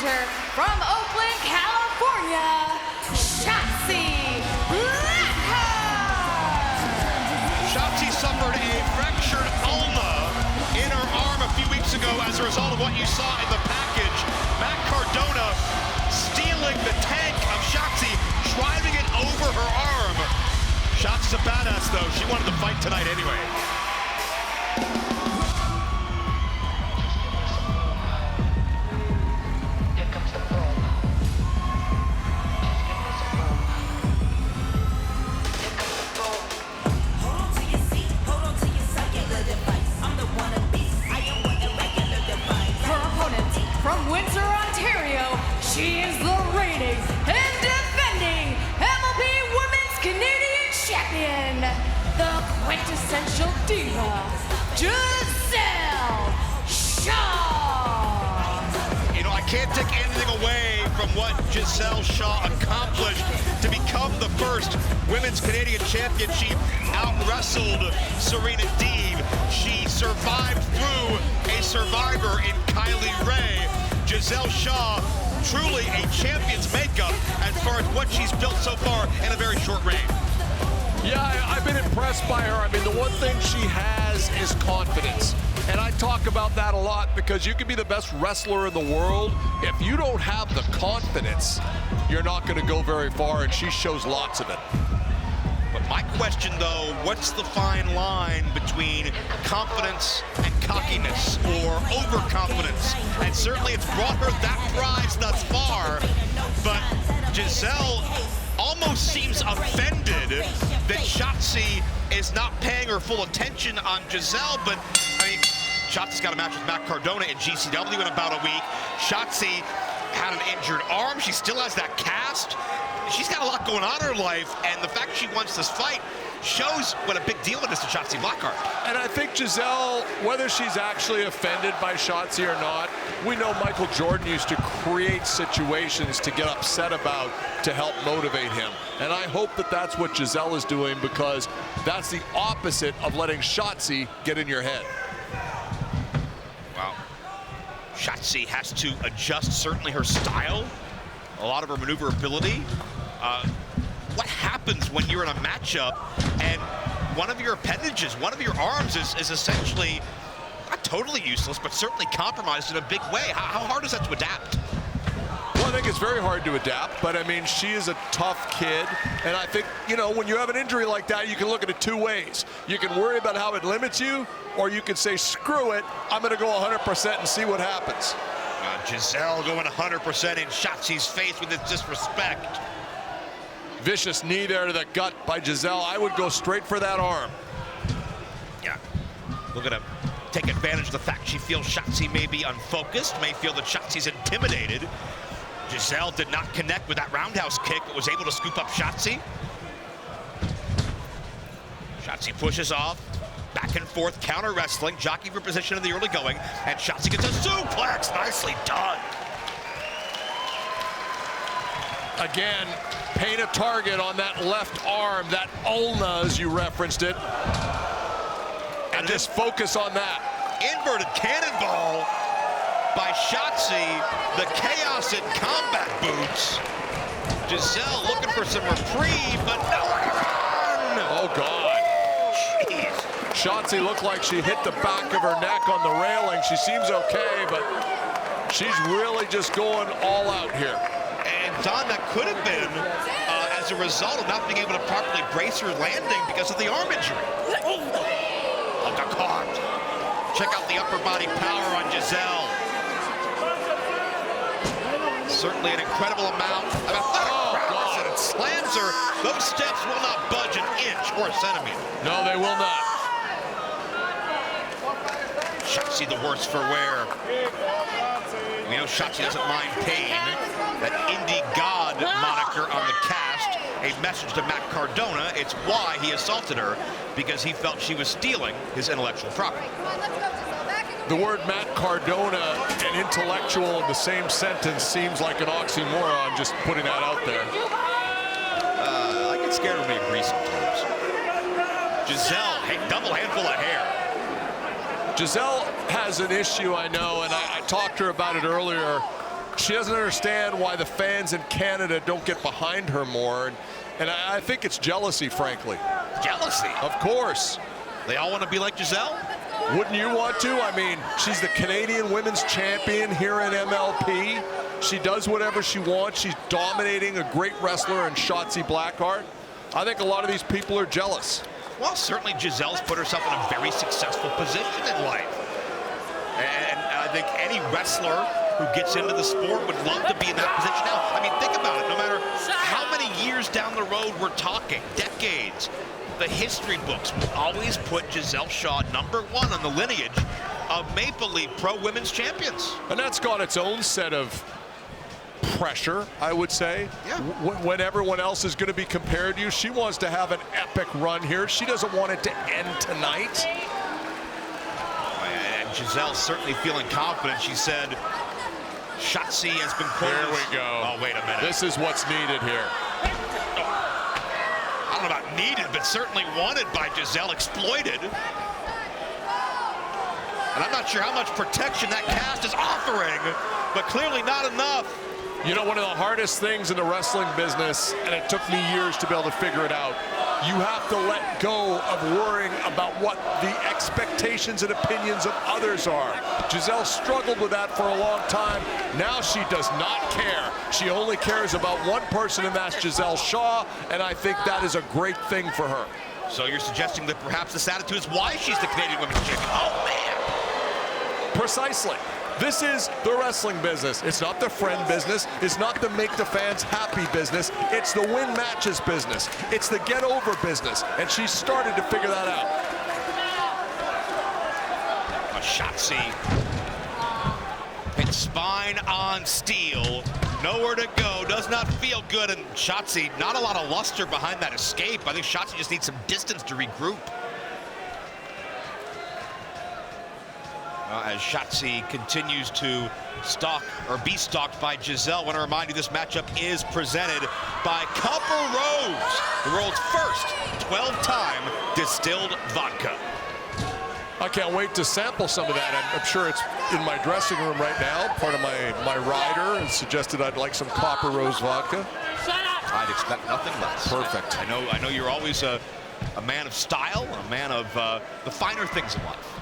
challenger from Oakland, California, Shotzi Blackheart. Shotzi suffered a fractured ulna in her arm a few weeks ago as a result of what you saw in the package. Matt Cardona stealing the tank of Shotzi, driving it over her arm. Shotzi's a badass, though. She wanted to fight tonight anyway. She is the reigning and defending MLP Women's Canadian Champion, the Quintessential Diva, Gisele Shaw. You know, I can't take anything away from what Gisele Shaw accomplished to become the first Women's Canadian Champion. She out-wrestled Serena Deeb. She survived through a survivor in Kylie Ray. Gisele Shaw, truly a champion's makeup as far as what she's built so far in a very short reign. Yeah, I've been impressed by her. I mean, the one thing she has is confidence. And I talk about that a lot because you can be the best wrestler in the world. If you don't have the confidence, you're not going to go very far, and she shows lots of it. But my question, though, what's the fine line between confidence and cockiness or overconfidence? And certainly it's brought her that prize thus far, but Gisele almost seems offended that Shotzi is not paying her full attention on Gisele. But I mean, Shotzi's got a match with Matt Cardona in GCW in about a week. Shotzi had an injured arm. She still has that cast. She's got a lot going on in her life, and the fact she wants this fight shows what a big deal it is to Shotzi Blackheart. And I think Gisele, whether she's actually offended by Shotzi or not, we know Michael Jordan used to create situations to get upset about to help motivate him. And I hope that that's what Gisele is doing, because that's the opposite of letting Shotzi get in your head. Wow. Shotzi has to adjust certainly her style, a lot of her maneuverability. What happens when you're in a matchup and one of your appendages, one of your arms is essentially not totally useless, but certainly compromised in a big way? How hard is that to adapt? Well, I think it's very hard to adapt, but I mean, she is a tough kid. And I think, you know, when you have an injury like that, you can look at it two ways. You can worry about how it limits you, or you can say, screw it, I'm gonna go 100% and see what happens. Gisele going 100% in Shotzi's face with its disrespect. Vicious knee there to the gut by Gisele. I would go straight for that arm. Yeah, we're gonna take advantage of the fact she feels Shotzi may be unfocused, may feel that Shotzi's intimidated. Gisele did not connect with that roundhouse kick, but was able to scoop up Shotzi. Shotzi pushes off. Back and forth, counter wrestling, jockeying for position in the early going, and Shotzi gets a suplex. Nicely done. Again, paint a target on that left arm, that ulna, as you referenced it, and just focus on that. Inverted cannonball by Shotzi. The chaos in combat boots. Gisele looking for some reprieve, but nowhere to run. Oh, God. Jeez. Shotzi looked like she hit the back of her neck on the railing. She seems okay, but she's really just going all out here. And Don, that could have been as a result of not being able to properly brace her landing because of the arm injury. Uppercut. Check out the upper body power on Gisele. Certainly an incredible amount of athletic prowess, and it slams her. Those steps will not budge an inch or a centimeter. No, they will not. Shotzi the worse for wear. We know Shotzi doesn't mind pain. That indie god moniker on the cast, a message to Matt Cardona. It's why he assaulted her, because he felt she was stealing his intellectual property. The word Matt Cardona and intellectual in the same sentence seems like an oxymoron, just putting that out there. I get scared when we agree sometimes. Gisele, hey, double handful of hair. Gisele has an issue, I know, and I talked to her about it earlier. She doesn't understand why the fans in Canada don't get behind her more. And I think it's jealousy, frankly. Jealousy? Of course. They all want to be like Gisele? Wouldn't you want to? I mean, she's the Canadian women's champion here in MLP. She does whatever she wants. She's dominating a great wrestler in Shotzi Blackheart. I think a lot of these people are jealous. Well, certainly Gisele's put herself in a very successful position in life. And I think any wrestler who gets into the sport would love to be in that position now. I mean, think about it. No matter how many years down the road we're talking, decades, the history books will always put Gisele Shaw #1 on the lineage of Maple Leaf Pro Women's Champions. And that's got its own set of pressure, I would say. Yeah. When everyone else is going to be compared to you, she wants to have an epic run here. She doesn't want it to end tonight. And Gisele's certainly feeling confident. She said, Shotzi has been quoted. Here we go. Oh, wait a minute. This is what's needed here. I don't know about needed, but certainly wanted by Gisele, exploited. And I'm not sure how much protection that cast is offering, but clearly not enough. You know, one of the hardest things in the wrestling business, and it took me years to be able to figure it out, you have to let go of worrying about what the expectations and opinions of others are. Gisele struggled with that for a long time. Now she does not care. She only cares about one person, and that's Gisele Shaw, and I think that is a great thing for her. So you're suggesting that perhaps this attitude is why she's the Canadian Women's Champion? Oh, man. Precisely. This is the wrestling business. It's not the friend business. It's not the make the fans happy business. It's the win matches business. It's the get over business. And she started to figure that out. A Shotzi hits spine on steel. Nowhere to go. Does not feel good. And Shotzi, not a lot of luster behind that escape. I think Shotzi just needs some distance to regroup. As Shotzi continues to stalk or be stalked by Gisele. I want to remind you this matchup is presented by Copper Rose, the world's first 12-time distilled vodka. I can't wait to sample some of that. I'm sure it's in my dressing room right now. Part of my rider and suggested I'd like some Copper Rose vodka. I'd expect nothing less. Perfect. I know you're always a man of style, a man of the finer things in life.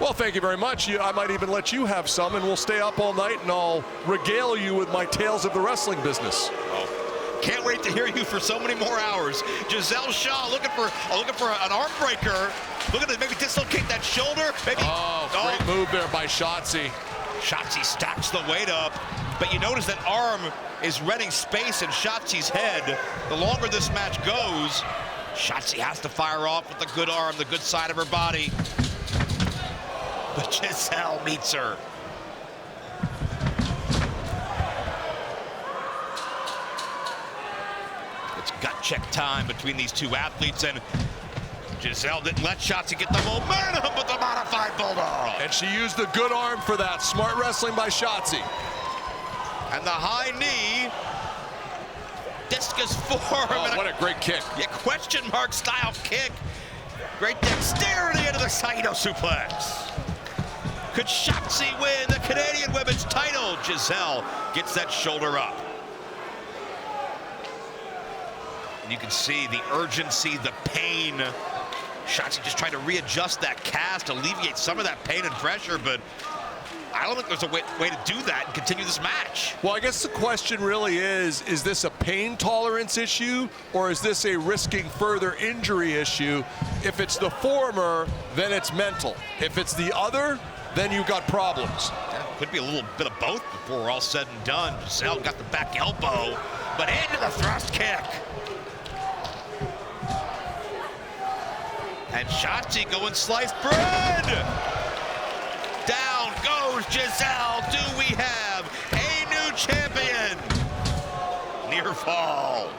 Well, thank you very much. I might even let you have some, and we'll stay up all night, and I'll regale you with my tales of the wrestling business. Oh, can't wait to hear you for so many more hours. Gisele Shaw looking for an arm breaker. Looking to maybe dislocate that shoulder. Maybe. Oh, great move there by Shotzi. Shotzi stacks the weight up, but you notice that arm is renting space in Shotzi's head. The longer this match goes, Shotzi has to fire off with the good arm, the good side of her body. But Gisele meets her. It's gut check time between these two athletes, and Gisele didn't let Shotzi get the momentum with the modified bulldog. And she used the good arm for that. Smart wrestling by Shotzi. And the high knee. Discus form. Oh, what a great kick. Yeah, question mark style kick. Great dexterity into the Saito suplex. Could Shotzi win the Canadian Women's title? Gisele gets that shoulder up. And you can see the urgency, the pain. Shotzi just trying to readjust that cast, alleviate some of that pain and pressure, but I don't think there's a way to do that and continue this match. Well, I guess the question really is this a pain tolerance issue, or is this a risking further injury issue? If it's the former, then it's mental. If it's the other, then you've got problems. Yeah, could be a little bit of both before we're all said and done. Gisele got the back elbow, but into the thrust kick. And Shotzi going sliced bread. Down goes Gisele. Do we have a new champion? Near fall.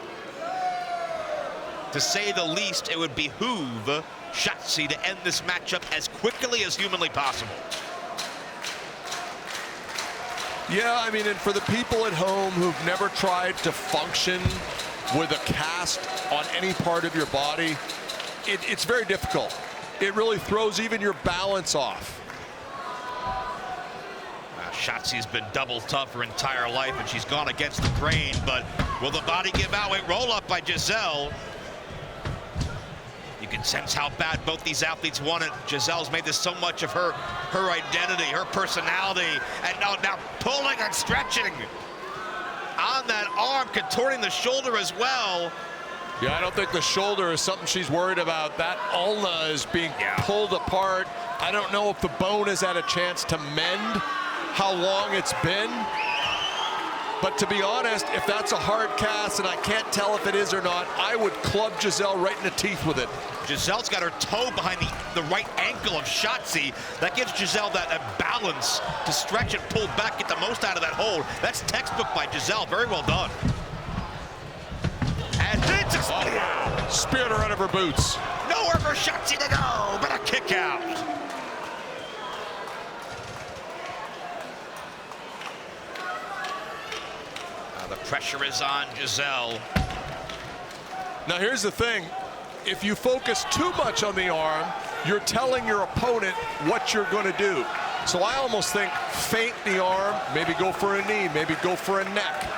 To say the least, it would behoove Shotzi to end this matchup as quickly as humanly possible. Yeah, I mean, and for the people at home who've never tried to function with a cast on any part of your body, it's very difficult. It really throws even your balance off. Shotzi's been double tough her entire life, and she's gone against the grain, but will the body give out? Wait, roll up by Gisele. You can sense how bad both these athletes want it. Gisele's made this so much of her identity, her personality, and now pulling and stretching on that arm, contorting the shoulder as well. Yeah, I don't think the shoulder is something she's worried about. That ulna is being pulled apart. I don't know if the bone has had a chance to mend how long it's been. But to be honest, if that's a hard cast and I can't tell if it is or not, I would club Gisele right in the teeth with it. Gisele's got her toe behind the right ankle of Shotzi. That gives Gisele that balance to stretch and pull back, get the most out of that hold. That's textbook by Gisele. Very well done. And it's a spear. Speared her out of her boots. Nowhere for Shotzi to go, but a kick out. The pressure is on Gisele. Now here's the thing. If you focus too much on the arm, you're telling your opponent what you're going to do. So I almost think feint the arm, maybe go for a knee, maybe go for a neck.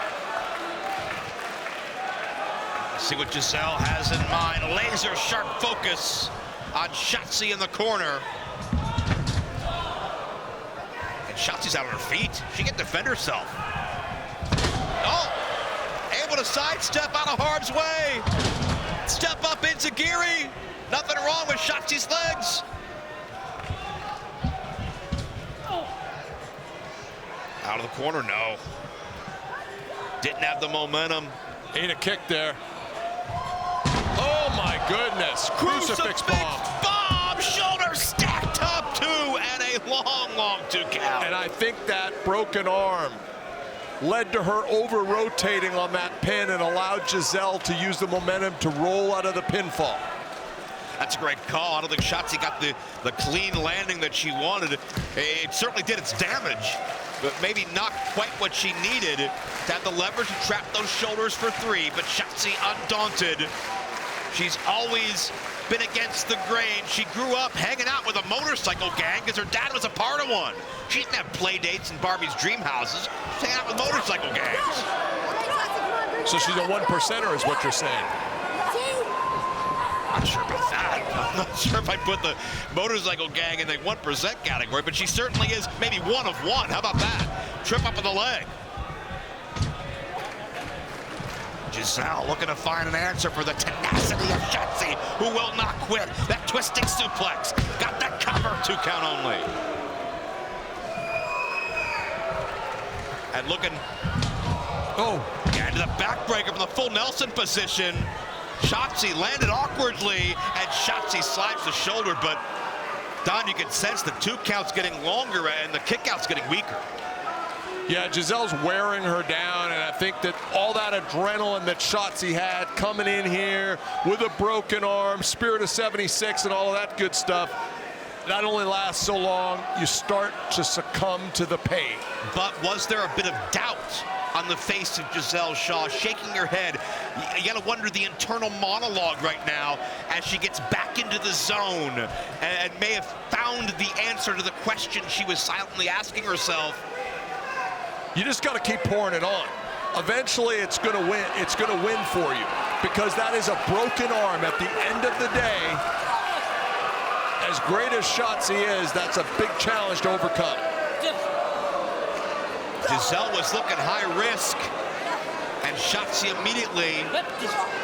Let's see what Gisele has in mind. Laser sharp focus on Shotzi in the corner. And Shotzi's out on her feet. She can defend herself. Oh, able to sidestep out of harm's way. Step up into Giri. Nothing wrong with Shotzi's legs. Out of the corner, no. Didn't have the momentum. Ain't a kick there. Oh my goodness, crucifix bomb. Shoulder stacked up two, and a long 2 count. And I think that broken arm led to her over-rotating on that pin and allowed Gisele to use the momentum to roll out of the pinfall. That's a great call. I don't think Shotzi got the clean landing that she wanted. It certainly did its damage, but maybe not quite what she needed to have the leverage to trap those shoulders for 3. But Shotzi undaunted. She's always been against the grain. She grew up hanging out with a motorcycle gang because her dad was a part of one. She didn't have play dates in Barbie's dream houses. She's hanging out with motorcycle gangs. So she's a 1%er is what you're saying. I'm not sure about that. I'm not sure if I put the motorcycle gang in the 1% category, but she certainly is maybe 1 of 1. How about that? Trip up in the leg. Gisele looking to find an answer for the tenacity of Shotzi, who will not quit. That twisting suplex. Got that cover, 2 count only. And looking into the backbreaker from the full Nelson position. Shotzi landed awkwardly, and Shotzi slides the shoulder, but Don, you can sense the 2 counts getting longer and the kick out's getting weaker. Yeah, Gisele's wearing her down, and I think that all that adrenaline that Shotzi had coming in here with a broken arm, spirit of 76 and all of that good stuff, not only lasts so long, you start to succumb to the pain. But was there a bit of doubt on the face of Gisele Shaw, shaking her head? You gotta wonder the internal monologue right now as she gets back into the zone and may have found the answer to the question she was silently asking herself. You just got to keep pouring it on. Eventually, it's going to win. It's going to win for you because that is a broken arm. At the end of the day, as great as Shotzi is, that's a big challenge to overcome. Gisele was looking high risk, and Shotzi immediately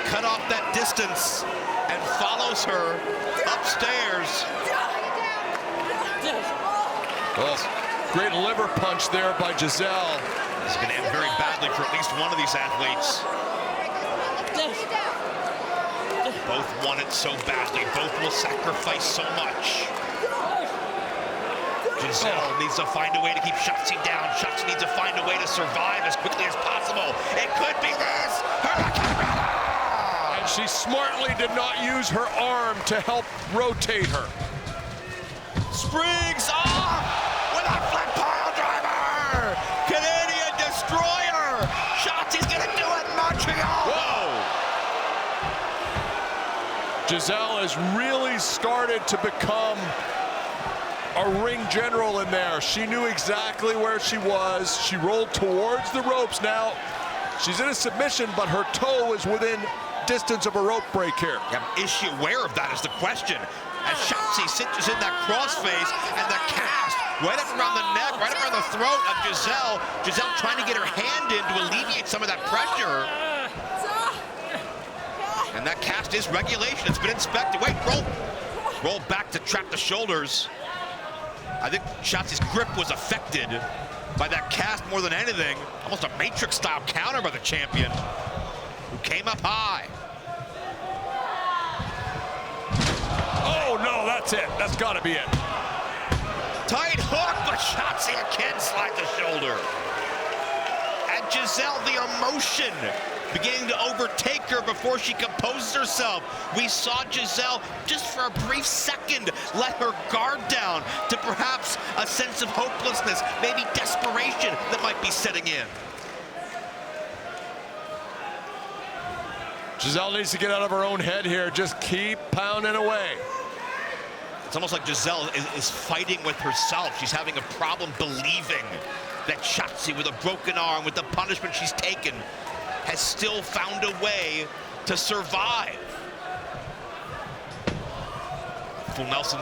cut off that distance and follows her upstairs. Oh. Great liver punch there by Gisele. It's going to end very badly for at least one of these athletes. Both want it so badly. Both will sacrifice so much. Gisele needs to find a way to keep Shotzi down. Shotzi needs to find a way to survive as quickly as possible. It could be this. And she smartly did not use her arm to help rotate her. Springs off. With a flat pile driver! Canadian destroyer! Shotzi's gonna do it in Montreal! Whoa! Gisele has really started to become a ring general in there. She knew exactly where she was. She rolled towards the ropes. Now, she's in a submission, but her toe is within distance of a rope break here. Yeah, is she aware of that is the question. As Shotzi sits in that crossface and the cast right up around the neck, right up around the throat of Gisele. Gisele trying to get her hand in to alleviate some of that pressure. And that cast is regulation. It's been inspected. Wait, roll back to trap the shoulders. I think Shotzi's grip was affected by that cast more than anything. Almost a Matrix-style counter by the champion, who came up high. Oh, no, that's it. That's got to be it. Tight hook, but Shotzi again slides the shoulder. And Gisele, the emotion beginning to overtake her before she composes herself. We saw Gisele, just for a brief second, let her guard down to perhaps a sense of hopelessness, maybe desperation that might be setting in. Gisele needs to get out of her own head here. Just keep pounding away. It's almost like Gisele is fighting with herself. She's having a problem believing that Shotzi, with a broken arm, with the punishment she's taken, has still found a way to survive. Full Nelson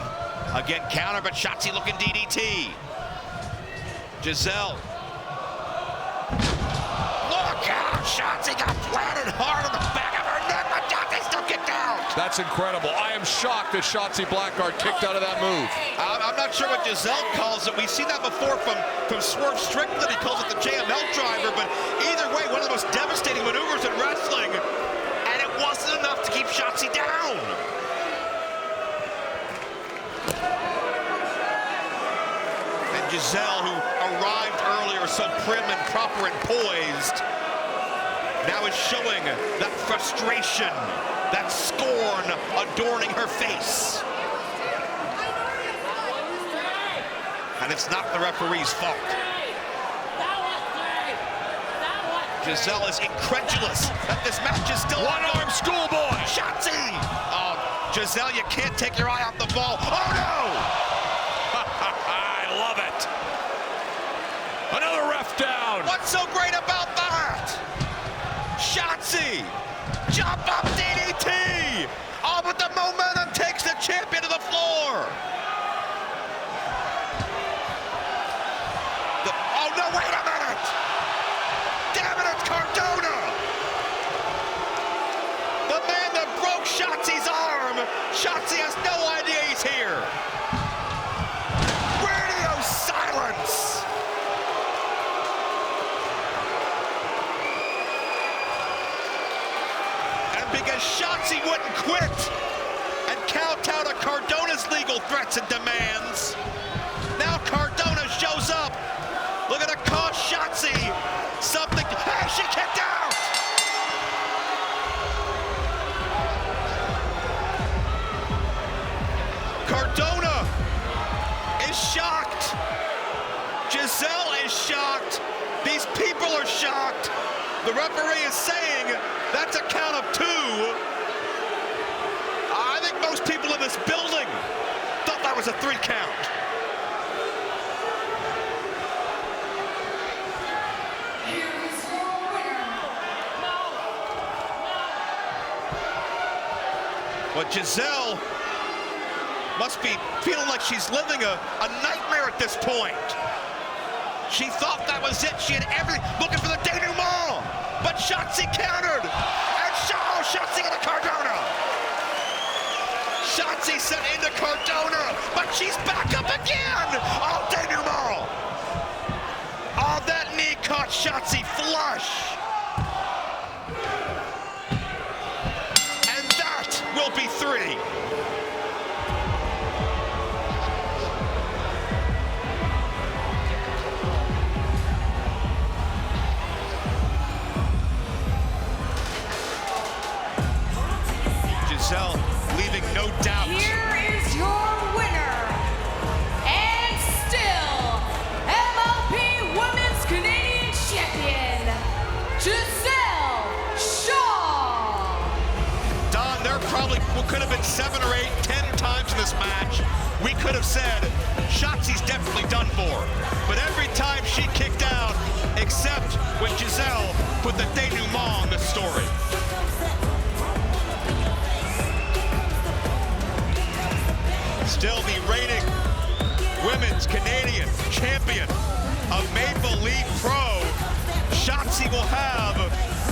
again counter, but Shotzi looking DDT. Gisele. Look out! Shotzi got planted hard on the back of her neck, but Shotzi still kicked out. That's incredible. I am shocked that Shotzi Blackheart kicked out of that move. I'm not sure what Gisele calls it. We've seen that before from Swerve Strickland. He calls it the JML driver, but either way, one of the most devastating maneuvers in wrestling, and it wasn't enough to keep Shotzi down. And Gisele, who arrived earlier so prim and proper and poised, now is showing that frustration, that scorn adorning her face. And it's not the referee's fault. Gisele is incredulous that this match is still One-arm schoolboy. Shotzi! Oh, Gisele, you can't take your eye off the ball. Oh, no! I love it. Another ref down. What's so great about that? Shotzi! Jump up DDT! Oh, but the momentum takes the champion to the floor! Oh, no, wait a minute! Damn it, it's Cardona! The man that broke Shotzi's arm! Shotzi has no idea he's here! Radio silence! And because Shotzi wouldn't quit and kowtow to Cardona's legal threats and demands, now Cardona shows up. Look at it cost Shotzi something. Hey, she kicked out! Cardona is shocked. Gisele is shocked. These people are shocked. The referee is saying that's a count of 2. I think most people in this building thought that was a 3 count. But Gisele must be feeling like she's living a nightmare at this point. She thought that was it. She had everything, looking for the denouement. But Shotzi countered. And Shotzi into Cardona. Shotzi sent into Cardona, but she's back up again. Oh, denouement. Oh, that knee caught Shotzi flush. Will be 3. Gisele leaving no doubt. Here is your winner, and still MLP Women's Canadian Champion, Gisele Shaw. Don, there probably could have been 7 or 8, 10 times in this match, we could have said, Shotzi's definitely done for. But every time she kicked out, except when Gisele put the denouement on the story. Still the reigning women's Canadian champion of Maple Leaf Pro. Shotzi will have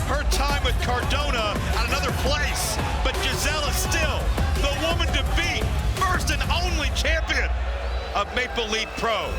her time with Cardona at another place, but Gisele is still the woman to beat, first and only champion of Maple Leaf Pro.